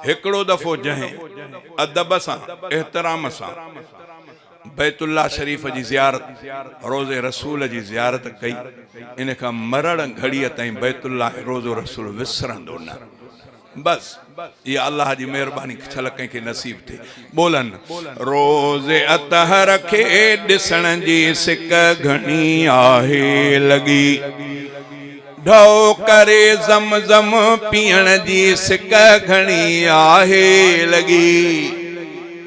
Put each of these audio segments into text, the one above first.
हिकड़ो दफ़ो जहें अदब सां एहतराम सां बैतुल्लाह शरीफ जी ज़ियारत रोज़े रसूल जी ज़ियारत कई, इन खां मरण घड़ीअ ताईं बैतुल्लाह रोज़ो रसूल विसरंदो न। बस ये अल्लाह जी मेहरबानी छल कंहिंखे नसीब थे। बोलन रोज़े अतहर खे ॾिसण जी सिक घणी आहे लगी, ढो करे ज़मज़म पीअण जी सिक घणी आहे लगी।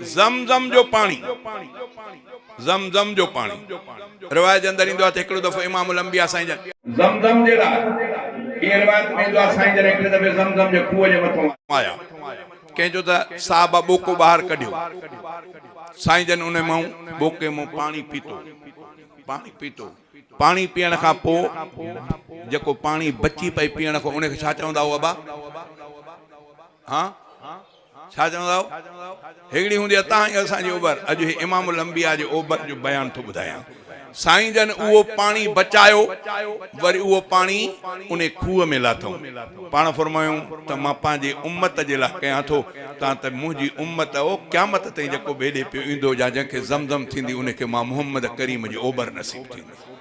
ज़मज़म जो पानी, ज़मज़म जो पानी रिवायत अंदर इंदो आहे। हिकिड़ो दफ़ो इमामुल अंबिया साईं जन ज़मज़म जे लाइ ये रिवायत में इंदो आहे, साईं जन हिकिड़े दफ़े ज़मज़म जे खूह जे मथां आया, कंहिंजो त साहब बोको ॿाहिरि कढियो, साईं जन उन मां बोके मां पानी पीतो, पानी पीतो। पानी पीअण खां पोइ जेको पानी बची पई पीअण खां उनखे छा चवंदा हो अबा? हाँ छा चवंदा हो? हिकिड़ी हूंदी आहे तव्हां असांजी ओभर। अॼु इमामुल अंबिया जे ओभर जो बयान थो ॿुधायां। साईं जन उहो पानी बचायो, वरी उहो पानी उन खूह में लाथऊं। पाण फरमायूं त मां पंहिंजे उम्मत जे लाइ कयां थो, तव्हां त मुंहिंजी उम्मत हो क़यामत ताईं जेको बेॾे पियो ईंदो या जंहिंखे ज़मज़म थींदी उनखे मां मुहम्मद करीम जी ओभर नसीब थींदी।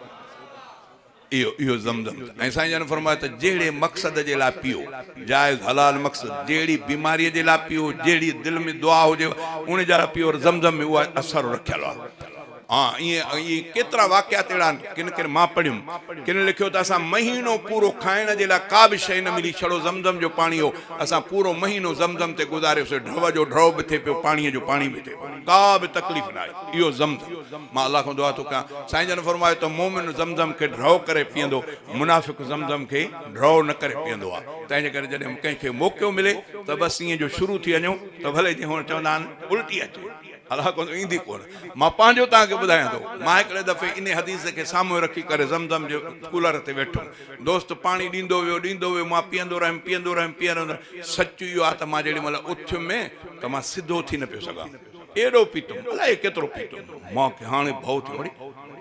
इहो ज़मज़म। ऐं साईं जन फरमाया त जहिड़े मक़सद जे लाइ पियो, जाइज़ हलाल मक़सद, जहिड़ी बीमारीअ जे लाइ पियो, जहिड़ी दिलि में दुआ हुजे उन जे लाइ पियो, ज़मज़म में उहा असरु रखियलु आहे। हाँ ये केतिरा वाक़ियात अहिड़ा आहिनि, किन किन मां पढ़ियुमि, किन लिखियो त असां महीनो पूरो खाइण जे लाइ का बि शइ न मिली, छड़ो ज़मज़म जो पाणी हो, असां पूरो महीनो ज़मज़म ते गुज़ारियोसीं। ढव जो ढव बि थिए पियो, पाणीअ जो पाणी बि थिए पियो, का बि तकलीफ़ न आहे। इहो ज़मज़म। मां अल्लाह खां दुआ थो कयां, साईं जन फरमायो त मोमिन ज़मज़म खे ढव करे पीअंदो, मुनाफ़िक़ ज़मज़म खे ढव न करे पीअंदो आहे। तंहिंजे करे जॾहिं कंहिंखे मौक़ो मिले त बसि ईअं जो शुरू थी वञूं त भले जीअं हुन चवंदा आहिनि उल्टी अचे, अल्लाह को ईंदी कोन। मां पंहिंजो तव्हांखे ॿुधायां थो, मां हिकिड़े दफ़े इन हदीस खे साम्हूं रखी करे ज़मज़म जो कूलर ते वेठुमि, दोस्त पाणी ॾींदो वियो, मां पीअंदो रहियुमि। सच इहो आहे त मां जेॾी महिल उथियुमि त मां सिधो थी न पियो सघां, एॾो पीतुमि, अलाए केतिरो पीतुमि। मां हाणे भउ थियो, वरी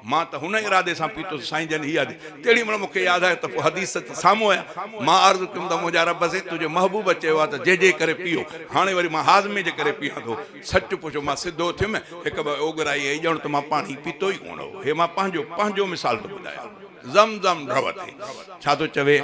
मां त हुन इरादे सां पीतोसि, साईं जन हीअ तेॾी महिल मूंखे यादि आहे त पोइ हदीस साम्हूं आया। मां अर्ज़ु कयुमि त मुंहिंजा रब से तुंहिंजे महबूब चयो आहे त जे करे पीओ, हाणे वरी मां हाज़मे जे करे पीआं थो। सच पुछो मां सिधो थियुमि, हिकु ॿ ओघराई आई ॼण त मां पाणी पीतो ई कोन हो। हे मां पंहिंजो मिसाल थो ॿुधायां। ज़मज़म ढव ते छा थो चवे?